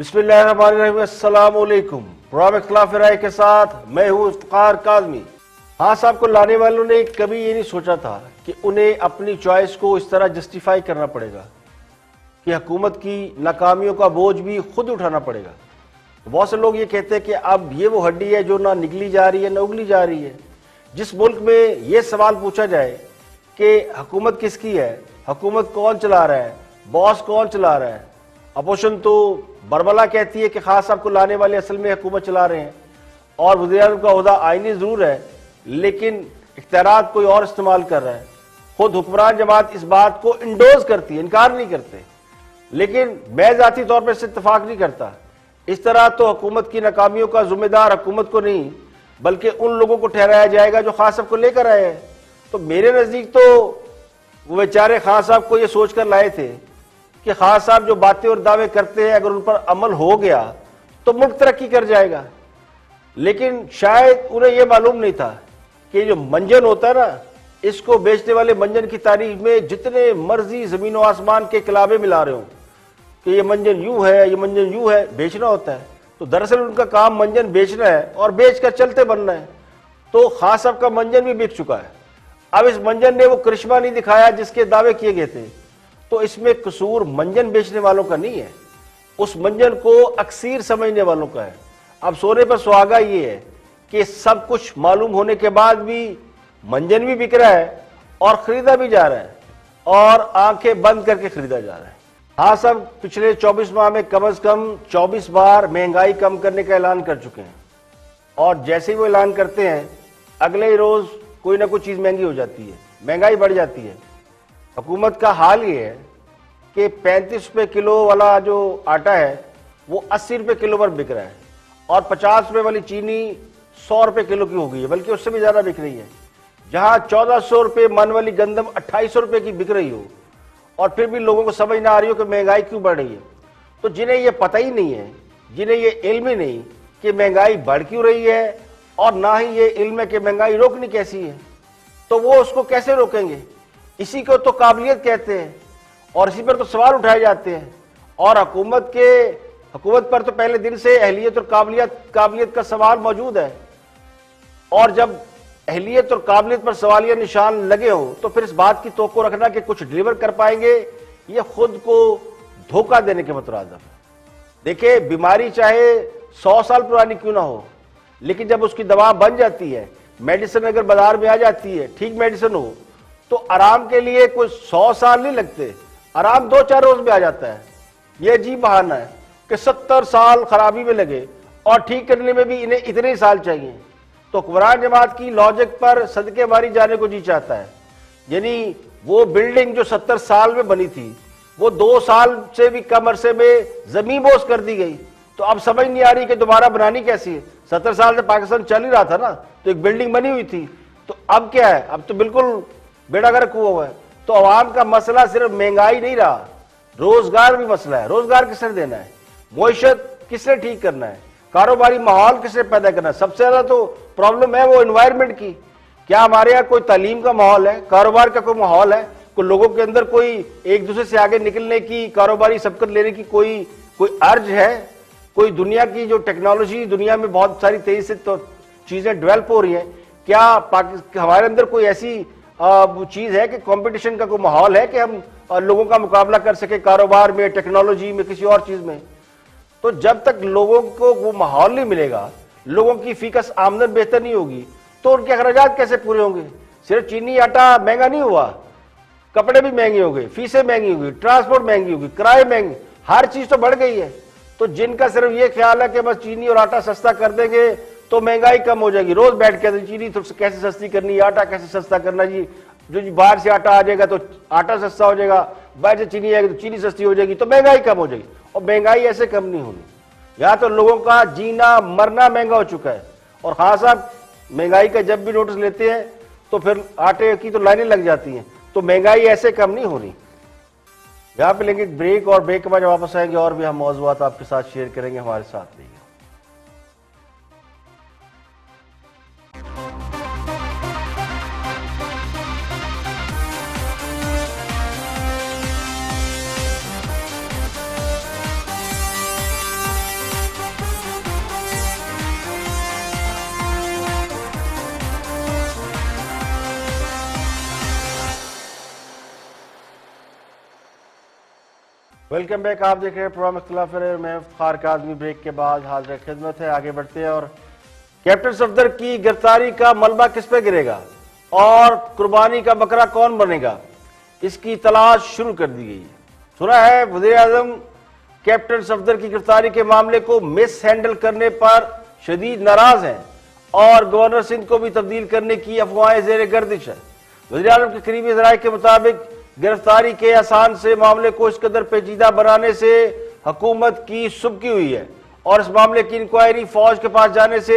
बिस्मिल्लाहिर्रहमानिर्रहीम। अस्सलाम वालेकुम। प्रोग्राम इख्तिलाफ राय के साथ मैं हूँ इफ्तिखार काज़मी। हाँ साहब को लाने वालों ने कभी ये नहीं सोचा था कि उन्हें अपनी चॉइस को इस तरह जस्टिफाई करना पड़ेगा कि हुकूमत की नाकामियों का बोझ भी खुद उठाना पड़ेगा। तो बहुत से लोग ये कहते हैं कि अब ये वो हड्डी है जो ना निगली जा रही है ना उगली जा रही है। जिस मुल्क में ये सवाल पूछा जाए कि हुकूमत किसकी है, हुकूमत कौन चला रहा है, बॉस कौन चला रहा है, अपोजिशन तो बरबला कहती है कि खास साहब को लाने वाले असल में हुकूमत चला रहे हैं और वज़ीर-ए-आज़म का ओहदा आईनी जरूर है लेकिन इख्तियारात कोई और इस्तेमाल कर रहा है। खुद हुक्मरान जमात इस बात को इंडोज करती है, इनकार नहीं करते, लेकिन मैं ज़ाती तौर पर इससे इत्तफाक नहीं करता। इस तरह तो हुकूमत की नाकामियों का जिम्मेदार हुकूमत को नहीं बल्कि उन लोगों को ठहराया जाएगा जो खान साहब को लेकर आए हैं। तो मेरे नज़दीक तो वो बेचारे खान साहब को ये सोच कर लाए थे कि खान साहब जो बातें और दावे करते हैं अगर उन पर अमल हो गया तो मुल्क तरक्की कर जाएगा। लेकिन शायद उन्हें यह मालूम नहीं था कि जो मंजन होता है ना, इसको बेचने वाले मंजन की तारीफ में जितने मर्जी जमीन और आसमान के किलाबे मिला रहे हो कि ये मंजन यूं है, ये मंजन यूं है, बेचना होता है। तो दरअसल उनका काम मंजन बेचना है और बेचकर चलते बनना है। तो खान साहब का मंजन भी बिक चुका है। अब इस मंजन ने वो करिश्मा नहीं दिखाया जिसके दावे किए गए थे। तो इसमें कसूर मंजन बेचने वालों का नहीं है, उस मंजन को अक्सीर समझने वालों का है। अब सोने पर सुहागा ये है कि सब कुछ मालूम होने के बाद भी मंजन भी बिक रहा है और खरीदा भी जा रहा है और आंखें बंद करके खरीदा जा रहा है। हाँ सब पिछले 24 माह में कम से कम 24 बार महंगाई कम करने का ऐलान कर चुके हैं और जैसे ही वो ऐलान करते हैं अगले ही रोज कोई ना कोई चीज महंगी हो जाती है, महंगाई बढ़ जाती है। हुकूमत का हाल ये है कि 35 रुपये किलो वाला जो आटा है वो 80 रुपये किलो पर बिक रहा है और 50 रुपये वाली चीनी 100 रुपये किलो की हो गई है, बल्कि उससे भी ज़्यादा बिक रही है। जहां 1400 रुपये मन वाली गंदम 2800 रुपये की बिक रही हो और फिर भी लोगों को समझ ना आ रही हो कि महंगाई क्यों बढ़ रही है। तो जिन्हें ये पता ही नहीं है, जिन्हें ये इल्म ही नहीं कि महंगाई बढ़ क्यों रही है और ना ही ये इल्म है कि महंगाई रोकनी कैसी है, तो वो उसको कैसे रोकेंगे। इसी को तो काबिलियत कहते हैं और इसी पर तो सवाल उठाए जाते हैं। और हुकूमत पर तो पहले दिन से अहलियत और काबिलियत का सवाल मौजूद है और जब अहलियत और काबिलियत पर सवालिया निशान लगे हो तो फिर इस बात की तवक्को रखना कि कुछ डिलीवर कर पाएंगे, ये खुद को धोखा देने के मुतरादिफ है। देखिए, बीमारी चाहे 100 साल पुरानी क्यों ना हो, लेकिन जब उसकी दवा बन जाती है, मेडिसिन अगर बाजार में आ जाती है, ठीक मेडिसिन हो, तो आराम के लिए कोई 100 साल नहीं लगते, आराम 2-4 रोज में आ जाता है। यह अजीब बहाना है कि 70 साल खराबी में लगे और ठीक करने में भी इन्हें इतने ही साल चाहिए। तो हुक्मरान जमात की लॉजिक पर सदके मारी जाने को जी चाहता है। यानी वो बिल्डिंग जो 70 साल में बनी थी वो 2 साल से भी कम अरसे में जमीन बोस कर दी गई। तो अब समझ नहीं आ रही कि दोबारा बनानी कैसी है। 70 साल से पाकिस्तान चल ही रहा था ना, तो एक बिल्डिंग बनी हुई थी, तो अब क्या है, अब तो बिल्कुल बेड़ा गर्क हुआ है। तो अवाम का मसला सिर्फ महंगाई नहीं रहा, रोजगार भी मसला है। रोजगार किसने देना है, मुईशत किसने ठीक करना है, कारोबारी माहौल किसने पैदा करना है। सबसे ज्यादा तो प्रॉब्लम है वो एनवायरनमेंट की। क्या हमारे यहाँ कोई तालीम का माहौल है, कारोबार का कोई माहौल है, कोई लोगों के अंदर कोई एक दूसरे से आगे निकलने की, कारोबारी सबकत लेने की कोई अर्ज है। कोई दुनिया की जो टेक्नोलॉजी, दुनिया में बहुत सारी तेजी से तो चीजें डेवलप हो रही हैं, क्या हमारे अंदर कोई ऐसी चीज है कि कंपटीशन का कोई माहौल है कि हम लोगों का मुकाबला कर सके कारोबार में, टेक्नोलॉजी में, किसी और चीज में। तो जब तक लोगों को वो माहौल नहीं मिलेगा, लोगों की फीकस आमदन बेहतर नहीं होगी, तो उनके अखराजात कैसे पूरे होंगे। सिर्फ चीनी आटा महंगा नहीं हुआ, कपड़े भी महंगे हो गए, फीसें महंगी हो गई, ट्रांसपोर्ट महंगी हो गई, किराए महंगे, हर चीज तो बढ़ गई है। तो जिनका सिर्फ ये ख्याल है कि बस चीनी और आटा सस्ता कर देंगे तो महंगाई कम हो जाएगी, रोज बैठ के चीनी तो कैसे सस्ती करनी है, आटा कैसे सस्ता करना जी, जो जी बाहर से आटा आ जाएगा तो आटा सस्ता हो जाएगा, बाहर से चीनी आएगी तो चीनी सस्ती हो जाएगी, तो महंगाई कम हो जाएगी। और महंगाई ऐसे कम नहीं होनी, यहाँ तो लोगों का जीना मरना महंगा हो चुका है। और खान साहब महंगाई का जब भी नोटिस लेते हैं तो फिर आटे की तो लाइनें लग जाती हैं। तो महंगाई ऐसे कम नहीं होनी। यहाँ पे लेंगे ब्रेक और ब्रेक के बाद वापस आएंगे और भी हम मौजूदात आपके साथ शेयर करेंगे। हमारे साथ रहिए। Welcome back. आप देख रहे हैं प्रोग्राम इख्तिलाफ राय, मैं इफ्तिखार काज़मी। ब्रेक के बाद हाजिर खिदमत है, आगे बढ़ते हैं। और कैप्टन सफदर की गिरफ्तारी का मलबा किस पे गिरेगा और कुर्बानी का बकरा कौन बनेगा, इसकी तलाश शुरू कर दी गई है। सुना है वज़ीर आज़म कैप्टन सफदर की गिरफ्तारी के मामले को मिस हैंडल करने पर शदीद नाराज हैं और गवर्नर सिंध को भी तब्दील करने की अफवाहें जेर गर्दिश है। वज़ीर आज़म के करीबी ज़राए के मुताबिक गिरफ्तारी के आसान से मामले को इस कदर पेचीदा बनाने से हुकूमत की सुबकी हुई है और इस मामले की इंक्वायरी फौज के पास जाने से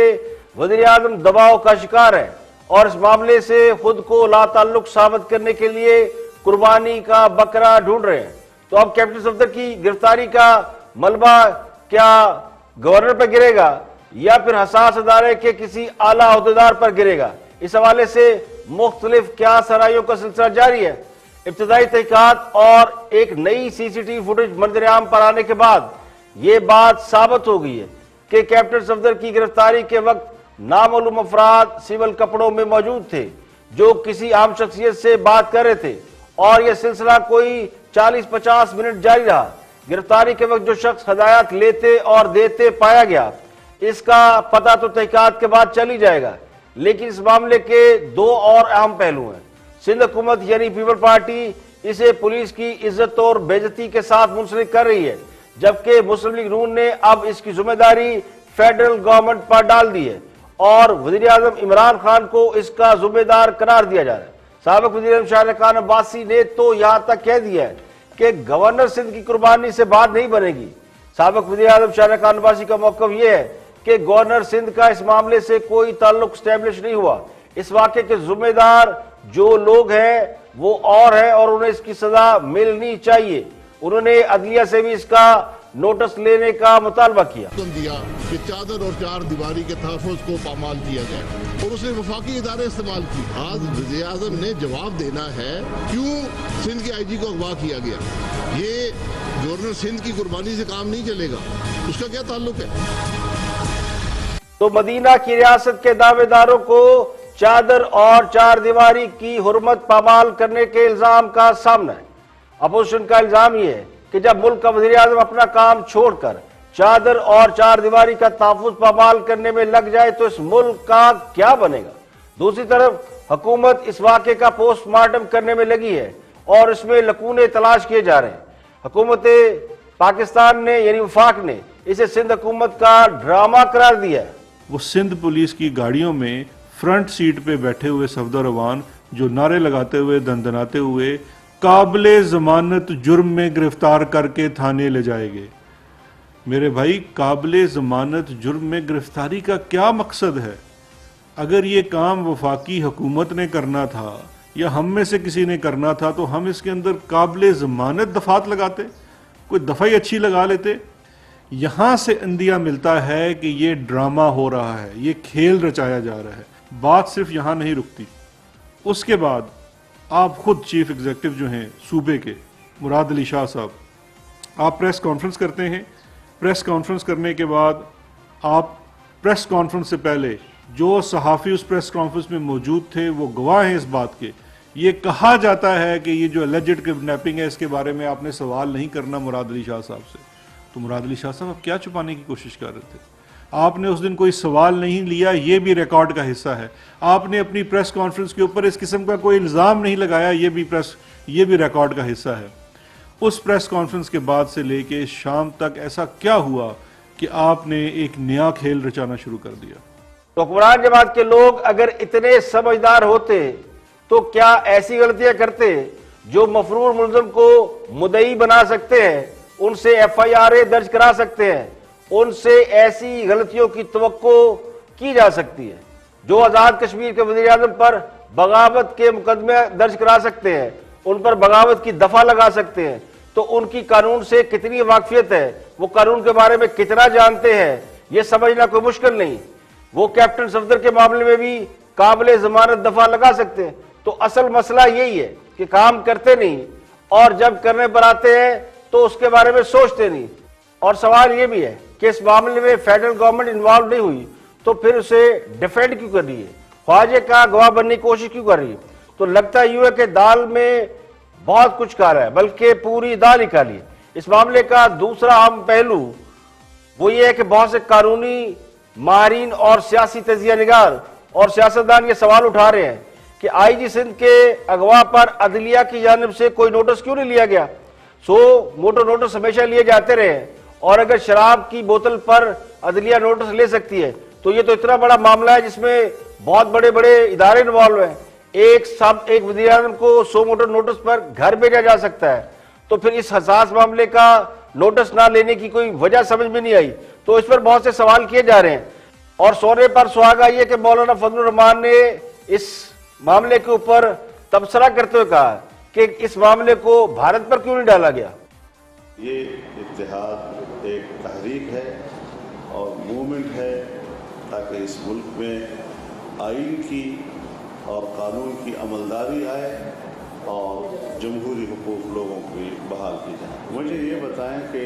वज़ीर आज़म दबाव का शिकार है और इस मामले से खुद को लाताल्लुक साबित करने के लिए कुर्बानी का बकरा ढूंढ रहे हैं। तो अब कैप्टन सफदर की गिरफ्तारी का मलबा क्या गवर्नर पर गिरेगा या फिर हसास अदारे के किसी आला अहदेदार पर गिरेगा, इस हवाले से मुख्तलिफ क्या सराइयों का सिलसिला जारी है। इब्तदाई तहकीकात और एक नई सीसीटीवी फुटेज मंजरेआम पर आने के बाद यह बात साबित हो गई है कि कैप्टन सफदर की गिरफ्तारी के वक्त नामालूम अफराद सिविल कपड़ों में मौजूद थे जो किसी आम शख्सियत से बात कर रहे थे और यह सिलसिला कोई 40-50 मिनट जारी रहा। गिरफ्तारी के वक्त जो शख्स हदायत लेते और देते पाया गया, इसका पता तो तहकीकात के बाद चल ही जाएगा, लेकिन इस मामले के दो और अहम पहलू हैं। सिंध हुकूमत यानी पीपल पार्टी इसे पुलिस की इज्जत और बेइज्जती के साथ मुंसलिक कर रही है, जबकि मुस्लिम लीग नून ने अब इसकी जिम्मेदारी फेडरल गवर्नमेंट पर डाल दी है और वज़ीर आज़म इमरान खान को इसका जिम्मेदार करार दिया जा रहा है। साबिक वज़ीर आज़म शाह खान अब्बासी ने तो यहां तक कह दिया है कि गवर्नर सिंध की कुर्बानी से बात नहीं बनेगी। साबिक वज़ीर आज़म शाह खान अब्बासी का मौक़िफ़ यह है कि गवर्नर सिंध का इस मामले से कोई ताल्लुक स्टैब्लिश नहीं हुआ। इस वाक़े के जिम्मेदार जो लोग हैं वो और है और उन्हें इसकी सजा मिलनी चाहिए। उन्होंने अदलिया से भी इसका नोटिस लेने का मुतालबा किया। दिया कि चादर और चार दीवारी के तहफ़्फ़ुज़ को पामाल किया जाए और उसने वफाकी इदारे इस्तेमाल की। आज वज़ीर आज़म ने जवाब देना है क्यों सिंध के IG को अगवा किया गया। ये गवर्नर सिंध की कुर्बानी से काम नहीं चलेगा, उसका क्या ताल्लुक है। तो मदीना की रियासत के दावेदारों को चादर और चार दीवारी की हुर्मत पामाल करने के इल्जाम का सामना है। अपोजिशन का इल्जाम यह है कि जब मुल्क का वज़ीर आज़म अपना काम छोड़कर चादर और चार दीवारी का तहफ़्फ़ुज़ पामाल करने में लग जाए तो इस मुल्क का क्या बनेगा। दूसरी तरफ हुकूमत इस वाक़े का पोस्टमार्टम करने में लगी है और इसमें लकूने तलाश किए जा रहे हैं। हुकूमत पाकिस्तान ने यानी वफाक ने इसे सिंध हुकूमत का ड्रामा करार दिया है। वो सिंध पुलिस की गाड़ियों में फ्रंट सीट पे बैठे हुए सफदर अवान जो नारे लगाते हुए दंदनाते हुए काबिले जमानत जुर्म में गिरफ्तार करके थाने ले जाएंगे। मेरे भाई, काबिले जमानत जुर्म में गिरफ्तारी का क्या मकसद है। अगर ये काम वफाकी हुकूमत ने करना था या हम में से किसी ने करना था तो हम इसके अंदर काबिले जमानत दफात लगाते, कोई दफा ही अच्छी लगा लेते। यहां से अंदिया मिलता है कि ये ड्रामा हो रहा है, ये खेल रचाया जा रहा है। बात सिर्फ यहां नहीं रुकती। उसके बाद आप खुद चीफ एग्जीक्यूटिव जो हैं सूबे के मुराद अली शाह साहब, आप प्रेस कॉन्फ्रेंस करते हैं। प्रेस कॉन्फ्रेंस करने के बाद आप प्रेस कॉन्फ्रेंस से पहले जो सहाफ़ी उस प्रेस कॉन्फ्रेंस में मौजूद थे वो गवाह हैं इस बात के। ये कहा जाता है कि ये जो एलिजेड किडनैपिंग है इसके बारे में आपने सवाल नहीं करना मुराद अली शाह साहब से। तो मुराद अली शाह साहब आप क्या छुपाने की कोशिश कर रहे थे। आपने उस दिन कोई सवाल नहीं लिया, ये भी रिकॉर्ड का हिस्सा है। आपने अपनी प्रेस कॉन्फ्रेंस के ऊपर इस किस्म का कोई इल्ज़ाम नहीं लगाया, ये भी रिकॉर्ड का हिस्सा है। उस प्रेस कॉन्फ्रेंस के बाद से लेके शाम तक ऐसा क्या हुआ कि आपने एक नया खेल रचाना शुरू कर दिया। तो हुक्मरान जमात के लोग अगर इतने समझदार होते तो क्या ऐसी गलतियां करते जो मफरूर मुलज़िम को मुद्दई बना सकते हैं, उनसे FIR दर्ज करा सकते हैं, उनसे ऐसी गलतियों की तवक्को की जा सकती है। जो आज़ाद कश्मीर के वज़ीर आज़म पर बगावत के मुकदमे दर्ज करा सकते हैं, उन पर बगावत की दफा लगा सकते हैं, तो उनकी कानून से कितनी वाकफियत है, वो कानून के बारे में कितना जानते हैं, ये समझना कोई मुश्किल नहीं। वो कैप्टन सफदर के मामले में भी काबिले जमानत दफा लगा सकते हैं। तो असल मसला यही है कि काम करते नहीं और जब करने पर आते हैं तो उसके बारे में सोचते नहीं। और सवाल यह भी है कि इस मामले में फेडरल गवर्नमेंट इन्वॉल्व नहीं हुई तो फिर उसे डिफेंड क्यों कर रही है, ख्वाजे का गवाह बनने की कोशिश क्यों कर रही है। तो लगता यूं है कि दाल में बहुत कुछ काला है, बल्कि पूरी दाल ही काली है। इस मामले का दूसरा अहम पहलू वो ये है कि बहुत से कानूनी माहिरीन और सियासी तजिया निगार और सियासतदान ये सवाल उठा रहे हैं कि आईजी सिंध के अगवा पर अदलिया की जानिब से कोई नोटिस क्यों नहीं लिया गया। मोटो नोटिस हमेशा लिए जाते रहे, और अगर शराब की बोतल पर अदलिया नोटिस ले सकती है तो ये तो इतना बड़ा मामला है जिसमें बहुत बड़े बड़े इदारे इन्वॉल्व हैं। एक वज़ीर आज़म को 100 मोटर नोटिस पर घर भेजा जा सकता है, तो फिर इस हसास मामले का नोटिस ना लेने की कोई वजह समझ में नहीं आई। तो इस पर बहुत से सवाल किए जा रहे हैं, और सोने पर सुहागा ये कि मौलाना फजलुर रहमान ने इस मामले के ऊपर तबसरा करते हुए कहा कि इस मामले को भारत पर क्यों नहीं डाला गया। ये इत्तेहाद एक तहरीक है और मूवमेंट है ताकि इस मुल्क में आइन की और कानून की अमलदारी आए और जमहूरी हुकूक लोगों की बहाल की जाए। मुझे ये बताएं कि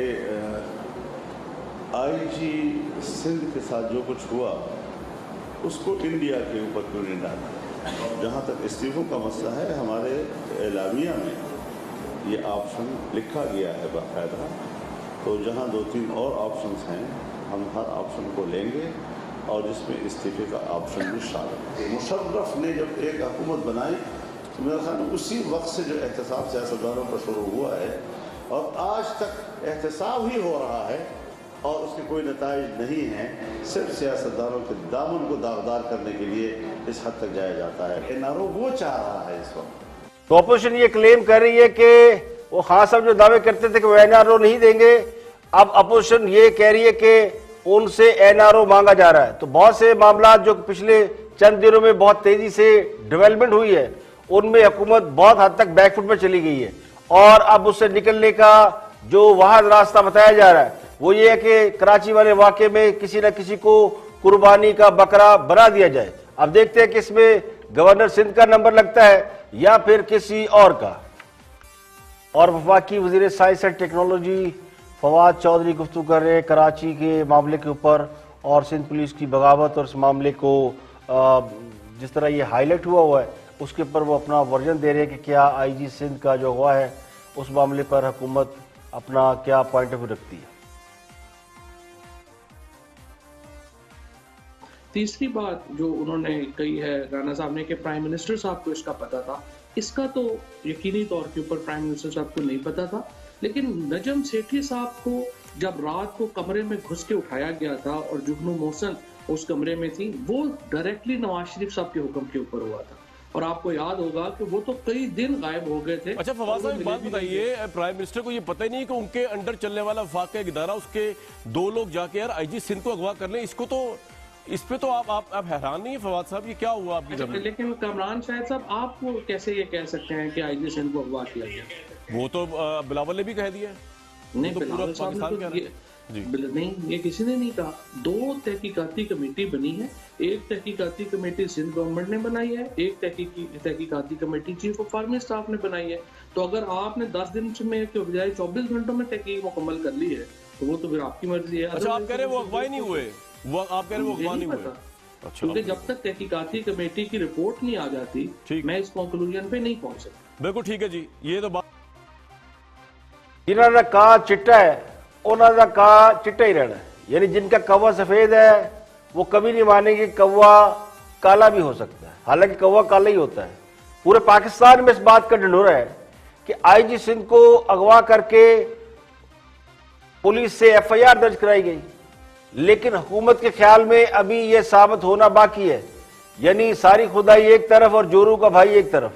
आईजी सिंध के साथ जो कुछ हुआ उसको इंडिया के ऊपर क्यों नहीं डाला। जहाँ तक इस्तीफों का मसला है, हमारे एलामिया में ये ऑप्शन लिखा गया है बाकायदा, तो जहाँ 2-3 और ऑप्शंस हैं हम हर ऑप्शन को लेंगे और जिसमें इस्तीफे का ऑप्शन भी शामिल है। मुशर्रफ ने जब एक हुकूमत बनाई तो मेरा ख्याल उसी वक्त से जो एहतसाब सियासतदानों का शुरू हुआ है और आज तक एहतसाब ही हो रहा है और उसके कोई नताइज नहीं हैं, सिर्फ सियासतदानों के दामन को दागदार करने के लिए इस हद तक जाया जाता है। एनआरओ वो चाह रहा है इस वक्त। तो अपोजिशन ये क्लेम कर रही है कि वो खान साहब जो दावे करते थे कि वो एनआरओ नहीं देंगे, अब अपोजिशन ये कह रही है कि उनसे एनआरओ मांगा जा रहा है। तो बहुत से मामला जो पिछले चंद दिनों में बहुत तेजी से डेवलपमेंट हुई है उनमें हुकूमत बहुत हद तक बैकफुट पर चली गई है, और अब उससे निकलने का जो वहां रास्ता बताया जा रहा है वो ये है कि कराची वाले वाकये में किसी न किसी को कुर्बानी का बकरा बना दिया जाए। अब देखते हैं कि इसमें गवर्नर सिंध का नंबर लगता है या फिर किसी और का। और वफाकी वजीर science and technology Fawad Chaudhry गुफ्तगू कर रहे हैं कराची के मामले के ऊपर और सिंध पुलिस की बगावत और इस मामले को जिस तरह ये हाईलाइट हुआ है उसके ऊपर वो अपना वर्जन दे रहे हैं कि क्या आईजी सिंध का जो हुआ है उस मामले पर हुकूमत अपना क्या पॉइंट ऑफ व्यू रखती है। तीसरी बात जो उन्होंने कही है राणा साहब ने कि प्राइम मिनिस्टर साहब को इसका पता था, इसका तो यकीनी तौर के ऊपर प्राइम मिनिस्टर साहब को नहीं पता था, लेकिन नजम सेठी साहब को जब रात को कमरे में घुस के उठाया गया था और जुगनू मोहसन उस कमरे में थी, वो डायरेक्टली नवाज शरीफ साहब के हुक्म के ऊपर हुआ था। और आपको याद होगा कि वो तो कई दिन गायब हो गए थे। अच्छा फवाद साहब एक बात बताइए, प्राइम मिनिस्टर को ये पता ही नहीं कि उनके अंडर चलने वाला वफाक का इदारा उसके 2 लोग जाके यार आईजी सिंध को अगवा कर लें, इसको तो इस पे तो आप हैरान नहीं है फवाद साहब, ये क्या हुआ आपकी जमीन? लेकिन कामरान शाहिद साहब आप कैसे ये कह सकते हैं कि आईजी सिंध को अगवा किया गया? वो तो बिलावल ने भी कह दिया नहीं, तो पूरा पाकिस्तान कह रहा है नहीं, ये किसी ने नहीं कहा। 2 तहकीकाती कमेटी बनी है, एक तहकीकाती कमेटी सिंध गवर्नमेंट ने बनाई है, एक तहकीकाती committee chief of army staff ने बनाई है। तो अगर आपने 10 दिन में के बजाय 24 घंटों में तहकीक मुकम्मल कर ली है तो वो तो फिर आपकी मर्जी है। अच्छा आप कह रहे हैं वो अगवाई नहीं हुए, वो आप कह रहे हैं वो अगवा नहीं हुए? अच्छा, क्योंकि जब तक तहकीकाती कमेटी की रिपोर्ट नहीं आ जाती मैं इस कंक्लूजन पे नहीं पहुंच सकता। बिल्कुल ठीक है जी, ये तो बात जिन्होंने कहा चिट्टा है उन्होंने कहा चिट्टा ही रहना है, यानी जिनका कौवा सफेद है वो कभी नहीं मानेंगे कौवा काला भी हो सकता है, हालांकि कौवा काला ही होता है। पूरे पाकिस्तान में इस बात का ढिंढोरा है कि आईजी सिंध को अगवा करके पुलिस से एफआईआर दर्ज कराई गई, लेकिन हुकूमत के ख्याल में अभी यह साबित होना बाकी है, यानी सारी खुदाई एक तरफ और जोरू का भाई एक तरफ।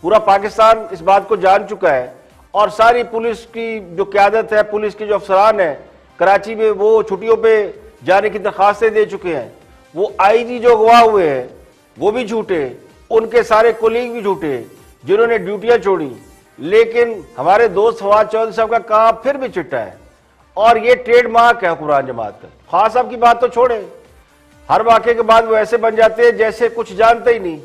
पूरा पाकिस्तान इस बात को जान चुका है और सारी पुलिस की जो क़यादत है, पुलिस के जो अफसरान है कराची में, वो छुट्टियों पे जाने की दरखास्तें दे चुके हैं। वो आईजी जो अगवा हुए हैं वो भी झूठे, उनके सारे कोलीग भी झूठे जिन्होंने ड्यूटियां छोड़ी। लेकिन हमारे दोस्त फवाद चौधरी साहब का काम फिर भी चिट्टा है और ये ट्रेडमार्क है हुक्मरान जमात का। खास साहब की बात तो छोड़े, हर वाक़े के बाद वो ऐसे बन जाते हैं जैसे कुछ जानते ही नहीं।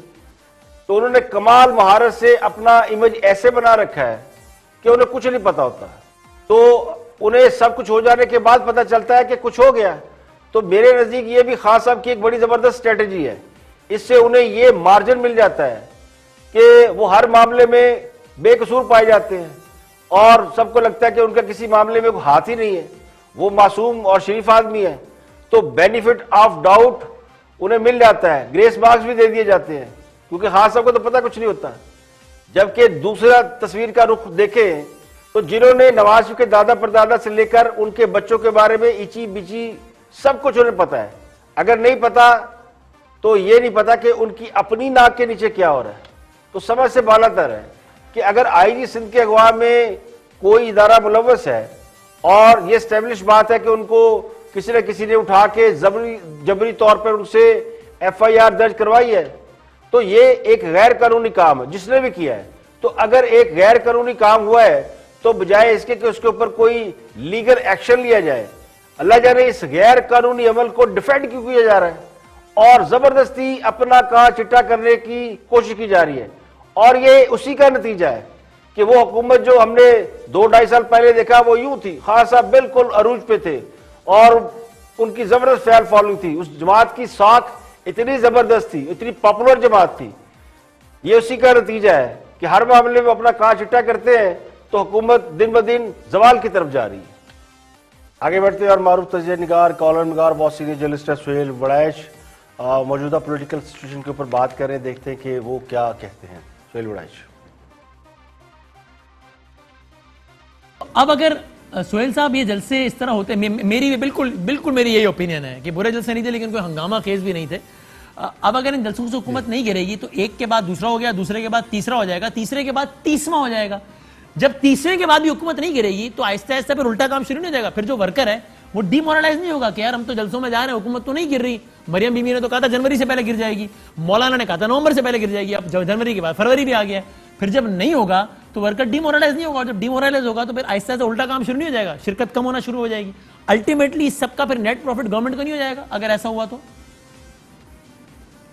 तो उन्होंने कमाल महारत से अपना इमेज ऐसे बना रखा है कि उन्हें कुछ नहीं पता होता, तो उन्हें सब कुछ हो जाने के बाद पता चलता है कि कुछ हो गया। तो मेरे नजदीक ये भी खास साहब की एक बड़ी जबरदस्त स्ट्रेटेजी है, इससे उन्हें ये मार्जिन मिल जाता है कि वो हर मामले में बेकसूर पाए जाते हैं और सबको लगता है कि उनका किसी मामले में कोई हाथ ही नहीं है, वो मासूम और शरीफ आदमी है, तो बेनिफिट ऑफ डाउट उन्हें मिल जाता है, ग्रेस मार्क्स भी दे दिए जाते हैं, क्योंकि खान साहब को तो पता कुछ नहीं होता। जबकि दूसरा तस्वीर का रुख देखें तो जिन्होंने नवाज शरीफ के दादा परदादा से लेकर उनके बच्चों के बारे में इची बिची सब कुछ उन्हें पता है। अगर नहीं पता तो ये नहीं पता कि उनकी अपनी नाक के नीचे क्या हो रहा है। तो समझ से बालातर है कि अगर आईजी सिंध के अगवा में कोई इदारा मुलव्वस है और ये स्टैब्लिश बात है कि उनको किसी न किसी ने उठा के जबरी तौर पर उनसे FIR दर्ज करवाई है, तो ये एक गैर कानूनी काम है जिसने भी किया है। तो अगर एक गैर कानूनी काम हुआ है तो बजाय इसके कि उसके ऊपर कोई लीगल एक्शन लिया जाए, अल्लाह जाने इस गैर कानूनी अमल को डिफेंड क्यों किया जा रहा है और जबरदस्ती अपना का चिट्टा करने की कोशिश की जा रही है। और ये उसी का नतीजा है कि वो हुकूमत जो हमने 2-2.5 साल पहले देखा वो यूं थी, खान साहब बिल्कुल अरूज पे थे और उनकी जबरदस्त फैल फॉलोइंग थी, उस जमात की साख इतनी जबरदस्त थी, इतनी पॉपुलर जमात थी। ये उसी का नतीजा है कि हर मामले में अपना कहा चिट्टा करते हैं तो हुकूमत दिन ब दिन जवाल की तरफ जा रही है। आगे बढ़ते हैं और मारूफ तजिया निगार, कॉलम निगार, बहुत सीनियर जर्नलिस्ट सुहेल वड़ैच मौजूदा पॉलिटिकल सिचुएशन के ऊपर बात कर रहे हैं, देखते हैं कि वो क्या कहते हैं। सुहेल वड़ैच। अब अगर सुहेल साहब ये जलसे इस तरह होते, मेरी बिल्कुल मेरी यही ओपिनियन है कि बुरे जलसे नहीं थे लेकिन कोई हंगामा केस भी नहीं थे। अब अगर इन जलसों से हुकूमत नहीं गिरेगी तो एक के बाद दूसरा हो गया, दूसरे के बाद तीसरा हो जाएगा, तीसरे के बाद 30वां हो जाएगा। जब तीसरे के बाद भी हुकूमत नहीं गिरेगी तो आहिस्ता आहिस्ता फिर उल्टा काम शुरू नहीं हो जाएगा। फिर जो वर्कर है वो डिमोरलाइज नहीं होगा कि यार हम तो जलसों में जा रहे हैं, हुकूमत तो नहीं गिर रही। मरियम बीबी ने तो कहा था जनवरी से पहले गिर जाएगी, मौलाना ने कहा था नवंबर से पहले गिर जाएगी, अब जनवरी के बाद फरवरी भी आ गया। फिर जब नहीं होगा तो वर्कर डिमोरलाइज नहीं होगा, जब डिमोरलाइज होगा तो फिर आहिस्ता से उल्टा काम शुरू नहीं हो जाएगा, शिरकत कम होना शुरू हो जाएगी। अल्टीमेटली इस सबका फिर नेट प्रॉफिट गवर्नमेंट को नहीं हो जाएगा अगर ऐसा हुआ तो?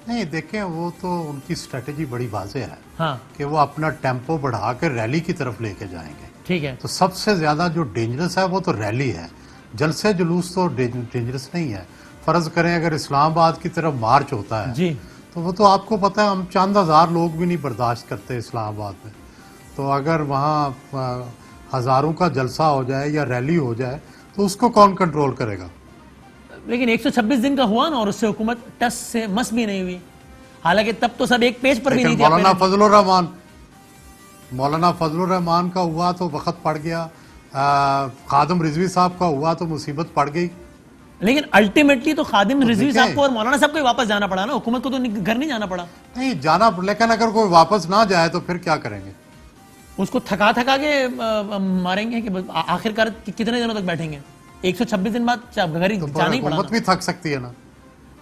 नहीं, देखें वो तो उनकी स्ट्रेटेजी बड़ी वाज़ेह है, हाँ, कि वो अपना टेम्पो बढ़ा कर रैली की तरफ लेके जाएंगे। ठीक है। तो सबसे ज्यादा जो डेंजरस है वो तो रैली है, जलसे जुलूस तो डेंजरस नहीं है। फर्ज करें अगर इस्लामाबाद की तरफ मार्च होता है जी, तो वो तो आपको पता है हम चंद हज़ार लोग भी नहीं बर्दाश्त करते इस्लामाबाद में। तो अगर वहाँ हज़ारों का जलसा हो जाए या रैली हो जाए तो उसको कौन कंट्रोल करेगा? लेकिन 126 दिन का हुआ ना और उससे हुकूमत टस से मस भी नहीं हुई। हालांकि तब तो सब एक पेज पर भी नहीं थे। मौलाना फजलुर रहमान का हुआ तो वक्त पड़ गया, खादिम रिजवी साहब का हुआ तो मुसीबत पड़ गई। लेकिन अल्टीमेटली तो खादिम रिजवी साहब को और मौलाना साहब को ही वापस जाना पड़ा ना, हुकूमत को तो घर नहीं जाना पड़ा। नहीं जाना, लेकिन अगर कोई वापस ना जाए तो फिर क्या करेंगे? उसको थका के मारेंगे कि आखिरकार कितने दिनों तक बैठेंगे? 126 दिन बाद घर ही जाना ही पड़ा। हुकूमत भी थक सकती है ना।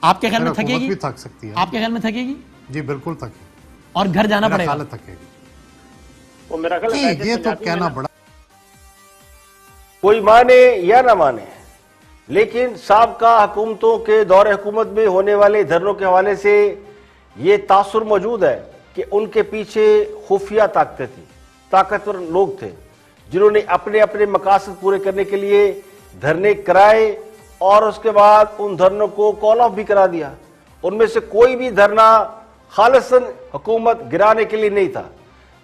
आपके ख्याल में थकेगी? भी थक सकती है। आपके ख्याल में थकेगी? जी बिल्कुल थकेगी और घर जाना पड़ेगा। थकेगी। ये तो कहना बड़ा, कोई माने या ना माने, लेकिन साबका हुकूमतों के दौरे हुकूमत में होने वाले धरनों के हवाले से ये तासुर मौजूद है कि उनके पीछे खुफिया ताकतें थी, ताकतवर लोग थे जिन्होंने अपने अपने मकासद पूरे करने के लिए धरने कराए और उसके बाद उन धरनों को कॉल ऑफ भी करा दिया। उनमें से कोई भी धरना खालिसन हुकूमत गिराने के लिए नहीं था,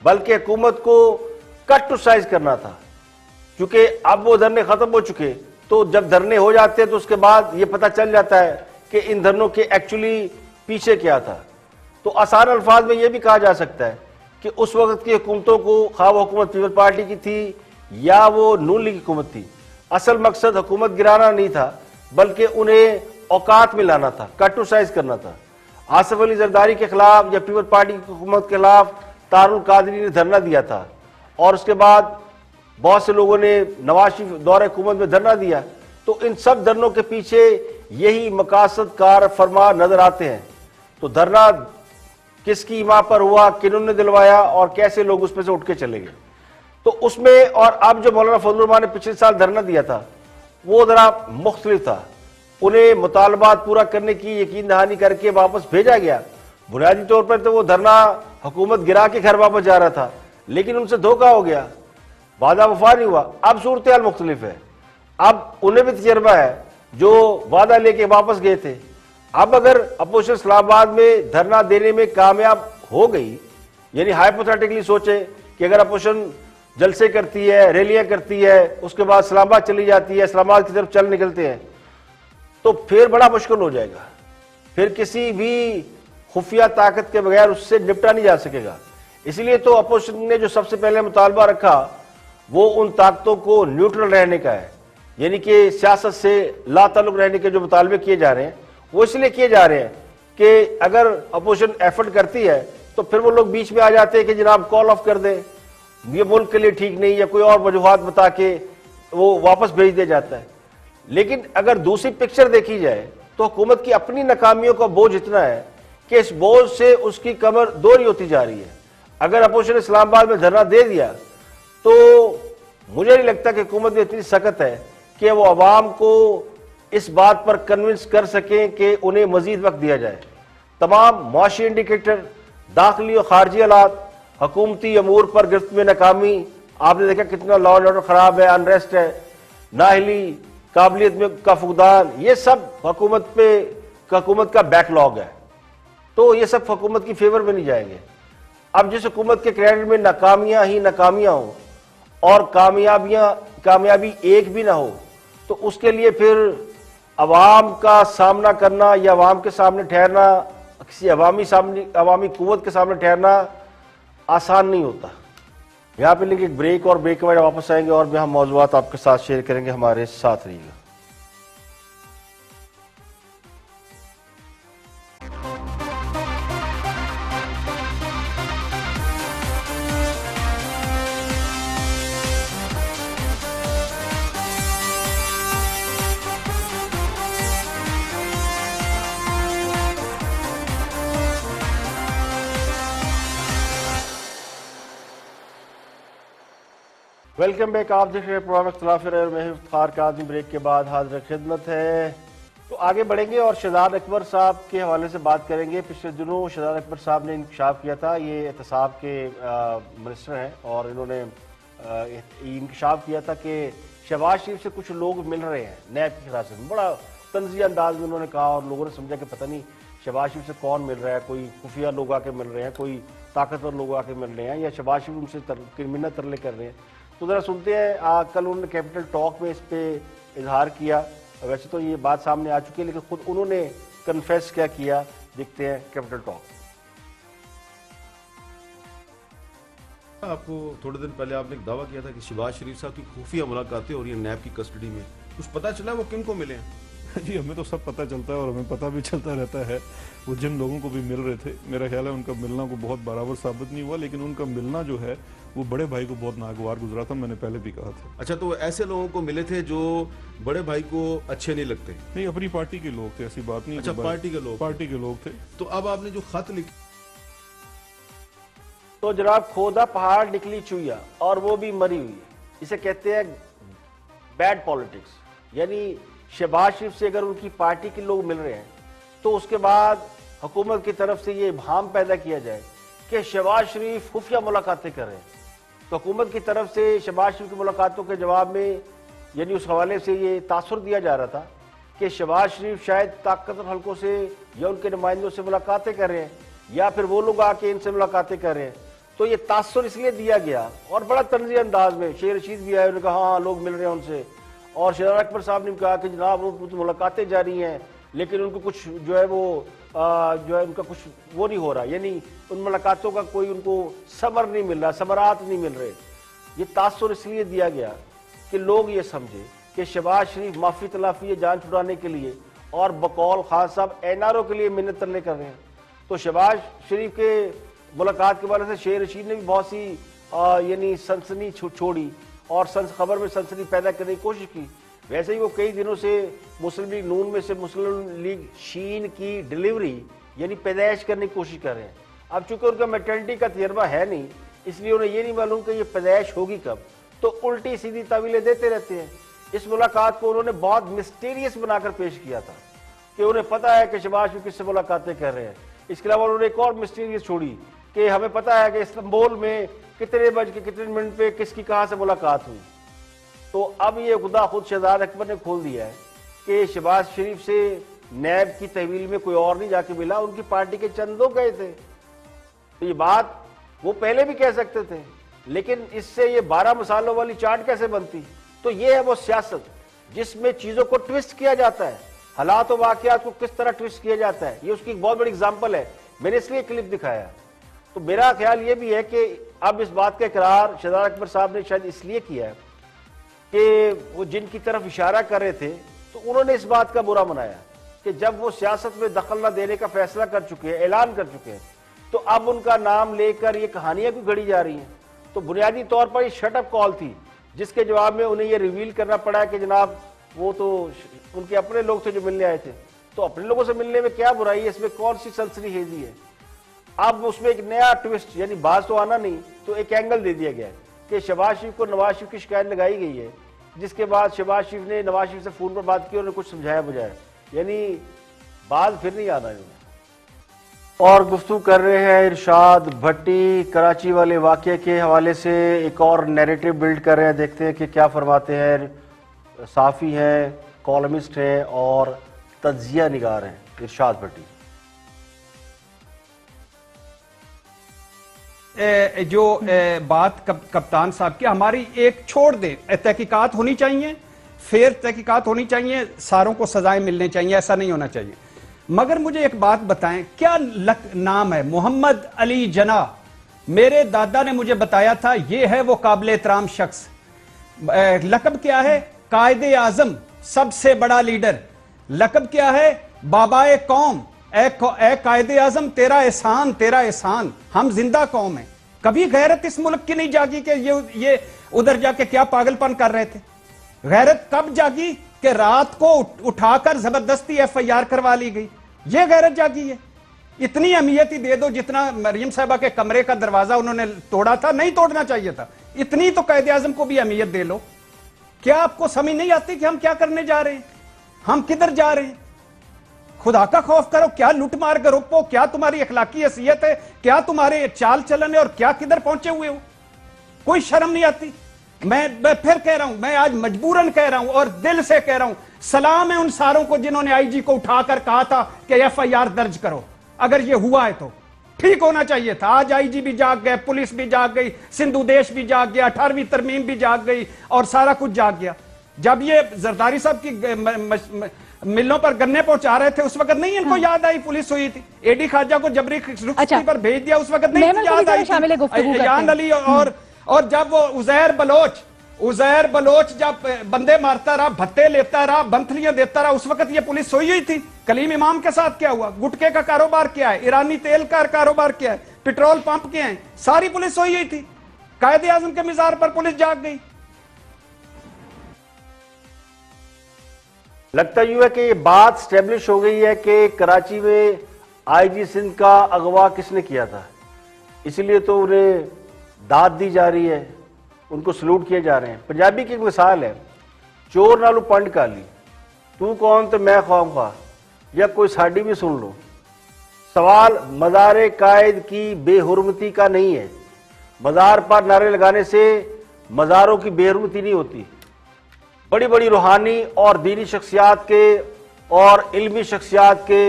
बल्कि हुकूमत को कट टू साइज करना था। क्योंकि अब वो धरने खत्म हो चुके, तो जब धरने हो जाते हैं तो उसके बाद ये पता चल जाता है कि इन धरनों के एक्चुअली पीछे क्या था। तो आसान अल्फाज में ये भी कहा जा सकता है कि उस वक्त की हुकूमतों को, खा वो हुकूमत पीपल पार्टी की थी या वो नून लीग की हुकूमत थी, असल मकसद हुकूमत गिराना नहीं था बल्कि उन्हें औकात में लाना था, कट टू साइज करना था। आसिफ अली जरदारी के खिलाफ या पीपल पार्टी की हुकूमत के खिलाफ तारुल कादरी ने धरना दिया था और उसके बाद बहुत से लोगों ने नवाज शरीफ दौरे हुकूमत में धरना दिया। तो इन सब धरनों के पीछे यही मकासद कार फरमा नजर आते हैं। तो धरना किसकी इमा पर हुआ, किन्होंने दिलवाया और कैसे लोग उसमें से उठ के चले गए, तो उसमें और अब जो मौलाना फजलुर रहमान ने पिछले साल धरना दिया था वो जरा मुख्तलिफ था। उन्हें मुतालबात पूरा करने की यकीन दहानी करके वापस भेजा गया। बुनियादी तौर पर तो वो धरना हुकूमत गिरा के घर वापस जा रहा था, लेकिन उनसे धोखा हो गया, वादा वफा नहीं हुआ। अब सूरत हाल मुख्तलिफ है, अब उन्हें भी तजर्बा है जो वादा लेके वापस गए थे। अब अगर अपोजिशन इस्लामाबाद में धरना देने में कामयाब हो गई, यानी हाइपोथेटिकली सोचे कि अगर अपोजिशन जलसे करती है, रैलियां करती है, उसके बाद इस्लामाबाद चली जाती है, इस्लामाबाद की तरफ चल निकलते हैं, तो फिर बड़ा मुश्किल हो जाएगा। फिर किसी भी खुफिया ताकत के बगैर उससे निपटा नहीं जा सकेगा। इसलिए तो अपोजिशन ने जो सबसे पहले मुतालबा रखा वो उन ताकतों को न्यूट्रल रहने का है, यानी कि सियासत से लाताल्लुक रहने के जो मुतालबे किए जा रहे हैं वो इसलिए किए जा रहे हैं कि अगर अपोजिशन एफर्ट करती है तो फिर वो लोग बीच में आ जाते हैं कि जनाब कॉल ऑफ कर दे, ये मुल्क के लिए ठीक नहीं, या कोई और वजूहात बता के वो वापस भेज दिया जाता है। लेकिन अगर दूसरी पिक्चर देखी जाए तो हुकूमत की अपनी नाकामियों का बोझ इतना है कि इस बोझ से उसकी कमर दोहरी होती जा रही है। अगर अपोजिशन इस्लामाबाद में धरना दे दिया तो मुझे नहीं लगता कि हुकूमत में इतनी सख्त है कि वो अवाम को इस बात पर कन्विंस कर सकें कि उन्हें मजीद वक्त दिया जाए। तमाम मुआशी इंडिकेटर, दाखिली और खारजी हालात, हुकूमती अमूर पर गिरफ्त में नाकामी, आपने देखा कितना लॉ एंड ऑर्डर खराब है, अनरेस्ट है, नाहली, काबिलियत में का फुकदान, ये सब हुकूमत का बैकलॉग है। तो ये सब हुकूमत की फेवर में नहीं जाएंगे। अब जिस हुकूमत के क्रेडिट में नाकामियां ही नाकामियां हो और कामयाबी एक भी ना हो, तो उसके लिए फिर अवाम का सामना करना या अवाम के सामने ठहरना, किसी अवामी कुव्वत के सामने ठहरना आसान नहीं होता। यहाँ पे लेकिन एक ब्रेक, और ब्रेक के बाद वापस आएंगे और भी हम मौजूदात आपके साथ शेयर करेंगे। हमारे साथ रहिएगा। Welcome back. आप देख रहे हैं प्रोग्राम इख्तिलाफ राय और मैं इफ्तिखार काज़मी। ब्रेक के बाद हाजिर खिदमत है। तो आगे बढ़ेंगे और शहजाद अकबर साहब के हवाले से बात करेंगे। पिछले दिनों शहजाद अकबर साहब ने इंकशाफ किया था, ये एहतसाब के मिनिस्टर हैं, और इन्होंने इंकशाफ किया था कि शहबाज शरीफ से कुछ लोग मिल रहे हैं नैब की हिरासत में। बड़ा तंज़िया अंदाज में उन्होंने कहा और लोगों ने समझा कि पता नहीं शहबाज शरीफ से कौन मिल रहा है, कोई खुफिया लोग आके मिल रहे हैं, कोई ताकतवर लोग आके मिल रहे हैं, या शहबाज शरीफ उनसे मिन्नत तरले कर रहे हैं। तो ज़रा सुनते हैं। कल उन्होंने कैपिटल टॉक में इस पर इजहार किया। वैसे तो ये बात सामने आ चुकी है, लेकिन खुद उन्होंने कन्फेस क्या किया, देखते हैं कैपिटल टॉक। आपको थोड़े दिन पहले आपने एक दावा किया था कि शहबाज शरीफ साहब की खुफिया मुलाकातें और ये नैब की कस्टडी में, कुछ पता चला वो किन को मिले हैं? जी, हमें तो सब पता चलता है और हमें पता भी चलता रहता है वो जिन लोगों को भी मिल रहे थे। मेरा ख्याल है उनका मिलना को बहुत बराबर साबित नहीं हुआ, लेकिन उनका मिलना जो है वो बड़े भाई को बहुत नागवार गुजरा था। मैंने पहले भी कहा था। अच्छा, तो ऐसे लोगों को मिले थे जो बड़े भाई को अच्छे नहीं लगते? नहीं, अपनी पार्टी के लोग थे, ऐसी बात नहीं। अच्छा, पार्टी के लोग थे। तो अब आपने जो खत लिखा, तो जनाब खोदा पहाड़ निकली चुईया और वो भी मरी हुई, इसे कहते हैं बैड पॉलिटिक्स। यानी शहबाज शरीफ से अगर उनकी पार्टी के लोग मिल रहे हैं तो उसके बाद हुकूमत की तरफ से ये इब्हाम पैदा किया जाए कि शहबाज शरीफ खुफिया मुलाकातें कर रहे हैं। तो हुकूमत की तरफ से शहबाज शरीफ की मुलाकातों के जवाब में यानी उस हवाले से ये तासुर दिया जा रहा था कि शहबाज शरीफ शायद ताकतवर हल्कों से या उनके नुमाइंदों से मुलाकातें कर रहे हैं, या फिर वो लोग आके इनसे मुलाकातें कर रहे हैं। तो ये तासुर इसलिए दिया गया, और बड़ा तंज़ी अंदाज में शेर रशीद भी आए, उन्होंने कहा हाँ लोग मिल रहे हैं उनसे, और शहजाद अकबर साहब ने कहा कि जनाब वो तो मुलाकातें जारी हैं, लेकिन उनको कुछ जो है वो जो है उनका कुछ वो नहीं हो रहा, यानी उन मुलाकातों का कोई उनको समर नहीं मिल रहा, समरात नहीं मिल रहे। ये तासुर इसलिए दिया गया कि लोग ये समझे कि शहबाज शरीफ माफी तलाफी जान छुड़ाने के लिए और बकौल खान साहब एनआरओ के लिए मिन्नत तरले कर रहे हैं। तो शहबाज शरीफ के मुलाकात के बारे से शेर रशीद ने भी बहुत सी यानी सनसनी छोड़ी और खबर में सनसनी पैदा करने की कोशिश की। वैसे ही वो कई दिनों से मुस्लिम लीग नून में से मुस्लिम लीग शीन की डिलीवरी यानी पैदाइश करने की कोशिश कर रहे हैं। अब चूंकि उनका मैटर्निटी का तजर्बा है नहीं, इसलिए उन्हें ये नहीं मालूम कि ये पैदाइश होगी कब, तो उल्टी सीधी तावीलें देते रहते हैं। इस मुलाकात को उन्होंने बहुत मिस्टीरियस बनाकर पेश किया था कि उन्हें पता है कि शहबाज शरीफ किससे मुलाकातें कर रहे हैं। इसके अलावा उन्होंने एक और मिस्टीरियस छोड़ी कि हमें पता है कि इस्तांबुल में कितने बज के कितने मिनट पे किसकी कहाँ से मुलाकात हुई। तो अब ये खुदा खुद शहजाद अकबर ने खोल दिया है कि शहबाज शरीफ से नैब की तहवील में कोई और नहीं जाके मिला, उनकी पार्टी के चंद लोग गए थे। तो ये बात वो पहले भी कह सकते थे लेकिन इससे ये 12 मसालों वाली चाट कैसे बनती? तो ये है वो सियासत जिसमें चीजों को ट्विस्ट किया जाता है, हालात और वाकयात को किस तरह ट्विस्ट किया जाता है। ये उसकी एक बहुत बड़ी एग्जाम्पल है, मैंने इसलिए क्लिप दिखाया। तो मेरा ख्याल ये भी है कि अब इस बात का इकरार शहजाद अकबर साहब ने शायद इसलिए किया है कि वो जिनकी तरफ इशारा कर रहे थे तो उन्होंने इस बात का बुरा मनाया कि जब वो सियासत में दखल न देने का फैसला कर चुके हैं, ऐलान कर चुके हैं, तो अब उनका नाम लेकर ये कहानियां क्यों घड़ी जा रही हैं। तो बुनियादी तौर पर ये शटअप कॉल थी जिसके जवाब में उन्हें ये रिवील करना पड़ा कि जनाब वो तो उनके अपने लोग थे जो मिलने आए थे, तो अपने लोगों से मिलने में क्या बुराई है, इसमें कौन सी सनसनीखेजी है। अब उसमें एक नया ट्विस्ट, यानी बाज तो आना नहीं, तो एक एंगल दे दिया गया कि शहबाज शरीफ को नवाज शरीफ की शिकायत लगाई गई है, जिसके बाद शहबाज शरीफ ने नवाज शरीफ से फोन पर बात की और उन्हें कुछ समझाया बुझाया, यानी बाज फिर नहीं आना है। और गुफ्तगू कर रहे हैं इरशाद भट्टी कराची वाले वाक़े के हवाले से, एक और नैरेटिव बिल्ड कर रहे हैं, देखते हैं कि क्या फरमाते हैं। साफ़ी हैं, कॉलमिस्ट हैं और तज्जिया निगार हैं इरशाद भट्टी। जो बात कप्तान साहब की, हमारी एक छोड़ दे, तहकीकात होनी चाहिए, फेयर तहकीकात होनी चाहिए, सारों को सजाएं मिलनी चाहिए, ऐसा नहीं होना चाहिए। मगर मुझे एक बात बताएं, क्या नाम है मोहम्मद अली जना? मेरे दादा ने मुझे बताया था ये है वो काबिल एहतराम शख्स। लकब क्या है? कायदे आजम, सबसे बड़ा लीडर। लकब क्या है? बाबाए कौम। ए कायदे आजम, तेरा एहसान, तेरा एहसान। हम जिंदा कौम है। कभी गैरत इस मुल्क की नहीं जागी कि ये उधर जाके क्या पागलपन कर रहे थे। गैरत कब जागी कि रात को उठाकर जबरदस्ती FIR करवा ली गई, ये गैरत जागी है। इतनी अहमियत ही दे दो जितना मरियम साहबा के कमरे का दरवाजा उन्होंने तोड़ा था, नहीं तोड़ना चाहिए था। इतनी तो कायदे आजम को भी अहमियत दे लो। क्या आपको समझ नहीं आती कि हम क्या करने जा रहे हैं, हम किधर जा रहे हैं? खुदा का खौफ करो। क्या लूटमार ग्रुप हो, क्या तुम्हारी अखलाकी हैसियत है, क्या तुम्हारे चाल चलन है, और क्या किधर पहुंचे हुए हो? कोई शर्म नहीं आती। मैं फिर कह रहा हूं, मैं आज मजबूरन कह रहा हूं और दिल से कह रहा हूं, सलाम है उन सारों को जिन्होंने IG को उठाकर कहा था कि FIR दर्ज करो। अगर ये हुआ है तो ठीक होना चाहिए था। आज IG भी जाग गए, पुलिस भी जाग गई, सिंधु देश भी जाग गया, 18वीं तरमीम भी जाग गई और सारा कुछ जाग गया। जब ये जरदारी साहब की मिलों पर गन्ने पहुंचा रहे थे उस वक्त नहीं इनको याद आई पुलिस हुई थी। AD खाजा को जबरी रुखसती पर भेज दिया, उस वक्त नहीं याद आई यान अली। और जब वो उजैर बलोच जब बंदे मारता रहा, भत्ते लेता रहा, बंथलियां देता रहा, उस वक्त ये पुलिस सोई हुई थी। कलीम इमाम के साथ क्या हुआ? गुटके का कारोबार क्या है, ईरानी तेल का कारोबार क्या है, पेट्रोल पंप क्या है, सारी पुलिस सोई हुई थी। कायदे आजम के मिजार पर पुलिस जाग गई। लगता यूं है कि ये बात स्टेब्लिश हो गई है कि कराची में IG सिंध का अगवा किसने किया था, इसलिए तो उन्हें दाद दी जा रही है, उनको सलूट किए जा रहे हैं। पंजाबी की एक मिसाल है, चोर नालू पंड काली, तू कौन तो मैं खौम खा, या कोई साड़ी भी सुन लो। सवाल मज़ार कायद की बेहुरमती का नहीं है। मज़ार पर नारे लगाने से मज़ारों की बेहुरमती नहीं होती। बड़ी बड़ी रूहानी और दीनी शख्सियात के और इल्मी शख्सियात के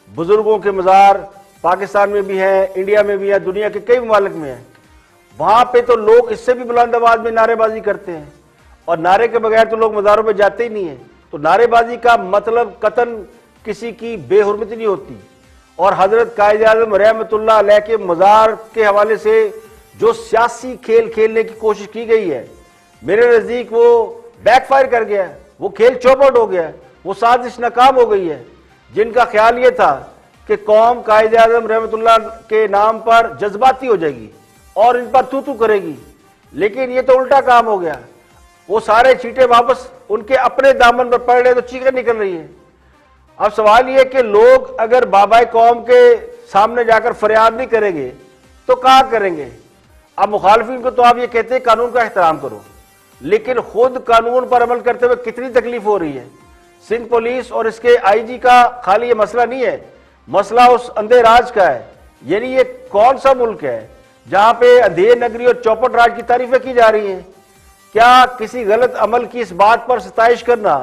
बुजुर्गों के मज़ार पाकिस्तान में भी हैं, इंडिया में भी है, दुनिया के कई ममालिक में हैं। वहां पे तो लोग इससे भी बुलंद आवाज में नारेबाजी करते हैं, और नारे के बगैर तो लोग मज़ारों पे जाते ही नहीं है। तो नारेबाजी का मतलब कतन किसी की बेहुरमती नहीं होती। और हजरत कायद आज़म रहमतुल्लाह अलैह के मज़ार के हवाले से जो सियासी खेल खेलने की कोशिश की गई है, मेरे नज़दीक वो बैकफायर कर गया है, वो खेल चौपट हो गया है, वो साजिश नाकाम हो गई है। जिनका ख्याल ये था कि कौम कायद आज़म रहमतुल्लाह के नाम पर जज्बाती हो जाएगी और इन पर तू करेगी, लेकिन ये तो उल्टा काम हो गया। वो सारे चीटे वापस उनके अपने दामन पर पड़ रहे तो चीखें निकल रही है। अब सवाल ये कि लोग अगर बाबाए कौम के सामने जाकर फरियाद नहीं करेंगे तो कहाँ करेंगे? अब मुखालफिन को तो आप ये कहते हैं कानून का एहतराम करो, लेकिन खुद कानून पर अमल करते हुए कितनी तकलीफ हो रही है। सिंध पुलिस और इसके IG का खाली ये मसला नहीं है, मसला उस अंधे राज का है। यानी ये कौन सा मुल्क है जहां पे अंधेर नगरी और चौपट राज की तारीफें की जा रही हैं? क्या किसी गलत अमल की इस बात पर सताइश करना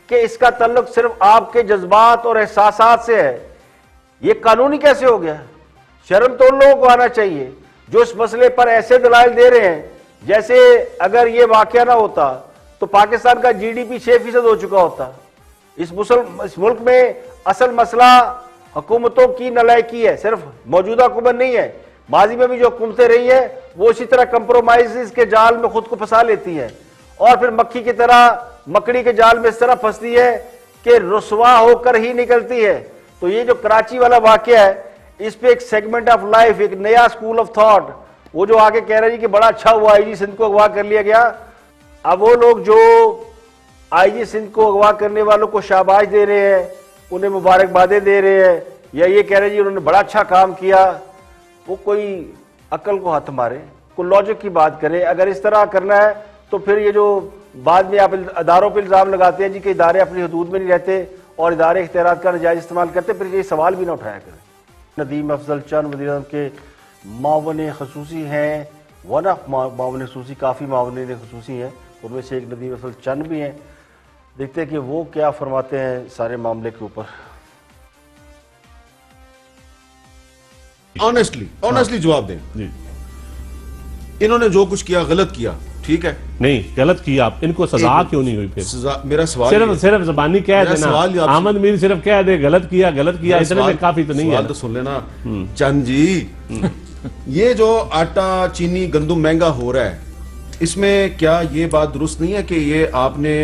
कि इसका ताल्लुक सिर्फ आपके जज्बात और एहसासात से है, ये कानूनी कैसे हो गया? शर्म तो उन लोगों को आना चाहिए जो इस मसले पर ऐसे दलाइल दे रहे हैं जैसे अगर ये वाकया ना होता तो पाकिस्तान का जीडीपी 6% हो चुका होता। इस मुल्क में असल मसला हुकूमतों की नलायकी है, सिर्फ मौजूदा हुकूमत नहीं है, माजी में भी जो हुकूमतें रही है वो इसी तरह कंप्रोमाइज के जाल में खुद को फंसा लेती है और फिर मक्खी की तरह मकड़ी के जाल में इस तरह फंसती है कि रुसवा होकर ही निकलती है। तो ये जो कराची वाला वाकया है, इस पे एक सेगमेंट ऑफ लाइफ, एक नया स्कूल ऑफ थॉट, वो जो आगे कह रहे हैं कि बड़ा अच्छा हुआ आईजी सिंध को अगवा कर लिया गया। अब वो लोग जो आईजी सिंध को अगवा करने वालों को शाबाश दे रहे हैं, उन्हें मुबारकबादें दे रहे हैं, या ये कह रहे हैं जी उन्होंने बड़ा अच्छा काम किया, वो कोई अकल को हाथ मारे, कोई लॉजिक की बात करें। अगर इस तरह करना है तो फिर ये जो बाद में आप इदारों पर इल्ज़ाम लगाते हैं जी कि इदारे अपनी हदूद में नहीं रहते और इदारे इख्तियारात का नाजायज़ इस्तेमाल करते, फिर ये सवाल भी ना उठाया करें। नदीम अफजल चंद वज़ीर-ए-आज़म के मावन खसूसी हैं, वन ऑफ मावन खसूसी, काफ़ी मावन खसूसी हैं, उनमें से एक नदीम अफजल चंद भी हैं। देखते हैं कि वो क्या फरमाते हैं सारे मामले के ऊपर। ऑनेस्टली जवाब दें जी। इन्होंने जो कुछ किया गलत किया, ठीक है? नहीं, गलत किया, आप इनको सजा क्यों नहीं हुई? फिर मेरा सवाल सिर्फ जबानी कह देना, अहमद मीर सिर्फ कह दे गलत किया इतने में काफी तो नहीं है। तो सुन लेना चंद जी, ये जो आटा चीनी गंदम महंगा हो रहा है, इसमें क्या ये बात दुरुस्त नहीं है कि ये आपने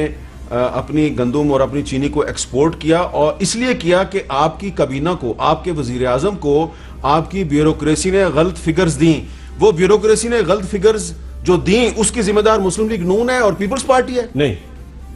अपनी गंदम और अपनी चीनी को एक्सपोर्ट किया और इसलिए किया कि आपकी काबीना को, आपके वजीर आजम को, आपकी ब्यूरोक्रेसी ने गलत फिगर्स दी। वो ब्यूरोक्रेसी ने गलत फिगर्स जो दी उसकी जिम्मेदार मुस्लिम लीग नून है और पीपल्स पार्टी है। नहीं,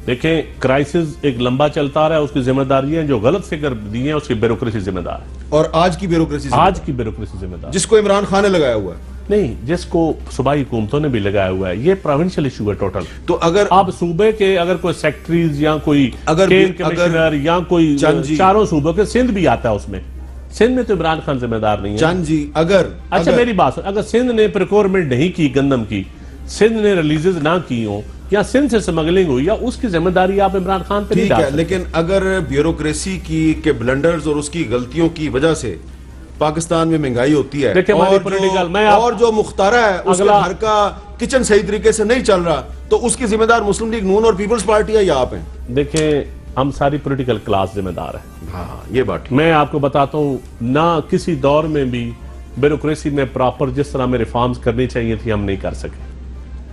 देखें, क्राइसिस एक लंबा चलता रहा है, उसकी जिम्मेदारी है, जो गलत फिगर दी है उसकी ब्यूरोक्रेसी जिम्मेदार है। और आज की ब्यूरोक्रेसी जिम्मेदार, जिसको इमरान खान ने लगाया हुआ है, नहीं, जिसको सूबाई हुकूमतों ने भी लगाया हुआ है। ये प्रोविंशियल इशू है टोटल। तो अगर आप सूबे के अगर कोई सेक्रेटरीज या कोई कमिश्नर या कोई चारों सूबों के, सिंध भी आता है उसमें, सिंध में तो इमरान खान जिम्मेदार नहीं है। चंद जी, अगर मेरी बात सुन, अगर सिंध ने प्रिकोरमेंट नहीं की गंदम की, सिंध ने रिलीजेस ना की हो या सिंध से स्मगलिंग हुई, या उसकी जिम्मेदारी आप इमरान खान पे नहीं डाल सकते। लेकिन अगर ब्यूरोक्रेसी की के ब्लंडर्स और उसकी गलतियों की वजह से पाकिस्तान में महंगाई होती है और जो मुख्तारा है उसका घर का किचन सही तरीके से नहीं चल रहा, तो उसकी जिम्मेदार मुस्लिम लीग नून और पीपल्स पार्टी है या आप हैं? देखें, हम सारी पॉलिटिकल क्लास जिम्मेदार है। हाँ, ये बात मैं आपको बताता हूँ, ना किसी दौर में भी ब्यूरोक्रेसी में प्रॉपर जिस तरह में रिफॉर्म्स करनी चाहिए थी हम नहीं कर सके,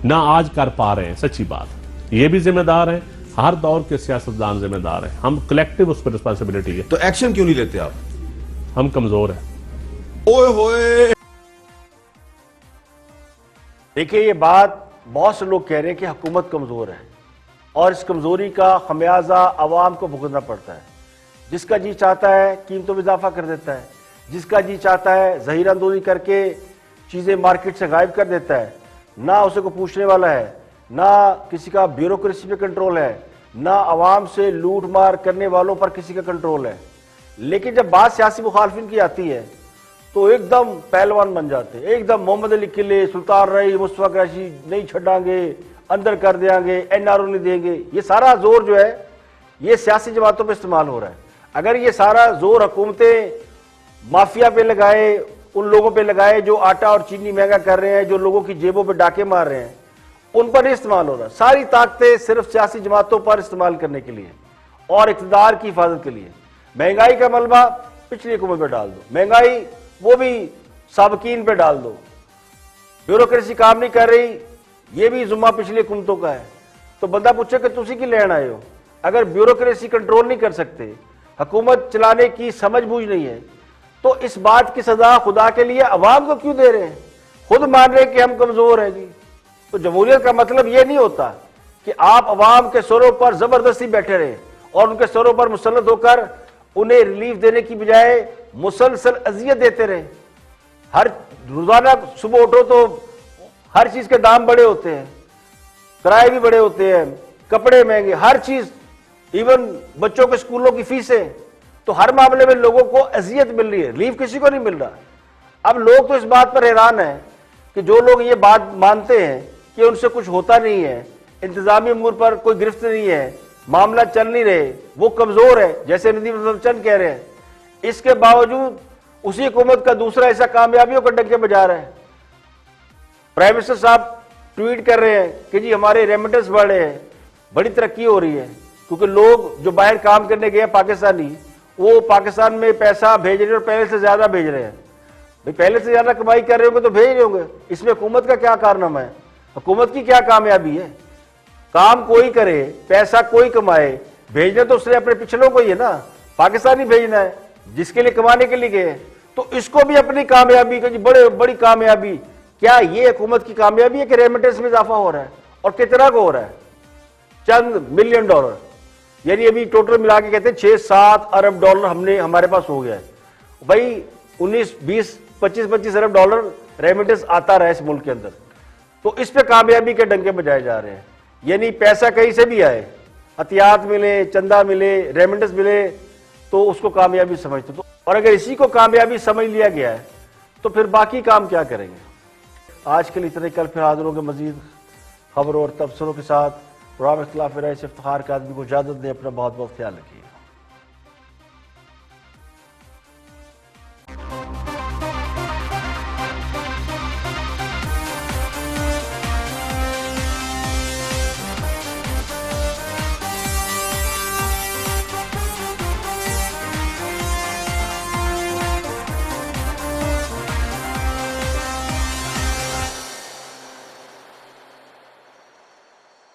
ना आज कर पा रहे हैं। सच्ची बात, ये भी जिम्मेदार है, हर दौर के सियासतदान जिम्मेदार है, हम कलेक्टिव उस पर रिस्पॉन्सिबिलिटी है। तो एक्शन क्यों नहीं लेते आप? हम कमजोर हैं। ओए होए, देखिए, ये बात बहुत से लोग कह रहे हैं कि हुकूमत कमजोर है और इस कमजोरी का खमियाजा अवाम को भुगतना पड़ता है। जिसका जी चाहता है कीमतों में इजाफा कर देता है, जिसका जी चाहता है जहीरांदोजी करके चीजें मार्केट से गायब कर देता है। ना उसे को पूछने वाला है, ना किसी का ब्यूरोक्रेसी पे कंट्रोल है, ना अवाम से लूट मार करने वालों पर किसी का कंट्रोल है। लेकिन जब बात सियासी मुखालफिन की आती है तो एकदम पहलवान बन जाते हैं, एकदम मोहम्मद अली किले, सुल्तान रही, मुस्तफा कुरैशी नहीं छड़ांगे, अंदर कर देंगे, एनआरओ नहीं देंगे। ये सारा जोर जो है ये सियासी जमातों पे इस्तेमाल हो रहा है। अगर ये सारा जोर हुकूमतें माफिया पे लगाए, उन लोगों पे लगाए जो आटा और चीनी महंगा कर रहे हैं, जो लोगों की जेबों पे डाके मार रहे हैं, उन पर नहीं इस्तेमाल हो रहा। सारी ताकतें सिर्फ सियासी जमातों पर इस्तेमाल करने के लिए और इक़्तिदार की हिफाजत के लिए। महंगाई का मलबा पिछली हुकूमत पे डाल दो, महंगाई वो भी साबकीन पे डाल दो। ब्यूरोक्रेसी काम नहीं कर रही, ये भी जुम्मा पिछली हुकूमतों का है। तो बंदा पूछे कि तुसी की लेन आए हो? अगर ब्यूरोक्रेसी कंट्रोल नहीं कर सकते, हुकूमत चलाने की समझ बूझ नहीं है, तो इस बात की सजा खुदा के लिए अवाम को क्यों दे रहे हैं? खुद मान रहे हैं कि हम कमजोर हैं जी। तो जमहूरियत का मतलब यह नहीं होता कि आप अवाम के सरों पर जबरदस्ती बैठे रहे और उनके सरों पर मुसल्लत होकर उन्हें रिलीफ देने की बजाय मुसलसल अजियत देते रहे। हर रोजाना सुबह उठो तो हर चीज के दाम बड़े होते हैं, किराए भी बड़े होते हैं, कपड़े महंगे, हर चीज, इवन बच्चों के स्कूलों की फीसें। तो हर मामले में लोगों को अजियत मिल रही है, रिलीफ किसी को नहीं मिल रहा। अब लोग तो इस बात पर हैरान हैं कि जो लोग ये बात मानते हैं कि उनसे कुछ होता नहीं है, इंतजामी अमूर पर कोई गिरफ्त नहीं है, मामला चल नहीं रहे, वो कमजोर है, जैसे नदीम अफजल चंद कह रहे हैं। इसके बावजूद उसी हुकूमत का दूसरा हिस्सा कामयाबियों का डंके बजा रहा है। प्राइम मिनिस्टर साहब ट्वीट कर रहे हैं कि जी हमारे रेमिटेंस बढ़ रहे हैं, बड़ी तरक्की हो रही है, क्योंकि लोग जो बाहर काम करने गए पाकिस्तानी, वो पाकिस्तान में पैसा भेज रहे हैं और पहले से ज्यादा भेज रहे हैं। भाई पहले से ज्यादा कमाई कर रहे होंगे तो भेज रहे होंगे, इसमें हुकूमत का क्या कारनामा है? हुकूमत की क्या कामयाबी है? काम कोई करे, पैसा कोई कमाए, भेजना तो उसने अपने पिछलों को ही है ना, पाकिस्तान ही भेजना है जिसके लिए कमाने के लिए गए। तो इसको भी अपनी कामयाबी को, बड़ी कामयाबी, क्या ये हुकूमत की कामयाबी है कि रेमिटेंस में इजाफा हो रहा है? और कितना को हो रहा है? चंद मिलियन डॉलर, यानी अभी टोटल मिला के कहते हैं 6-7 अरब डॉलर हमने हमारे पास हो गया है। भाई 19, 20, 25 अरब डॉलर रेमिटेंस आता रहा है इस मुल्क के अंदर। तो इस पे कामयाबी के डंके बजाए जा रहे हैं, यानी पैसा कहीं से भी आए, हथियात मिले, चंदा मिले, रेमिटेंस मिले, तो उसको कामयाबी समझते। तो और अगर इसी को कामयाबी समझ लिया गया है तो फिर बाकी काम क्या करेंगे? आज के लिए इतना ही, कल फिर हाजिर होंगे मजीद खबरों और तबसरों के साथ। प्रोग्राम इख्तिलाफ राय से इफ्तिखार काज़मी को इजाज़त दें। अपना बहुत बहुत ख्याल रखिए।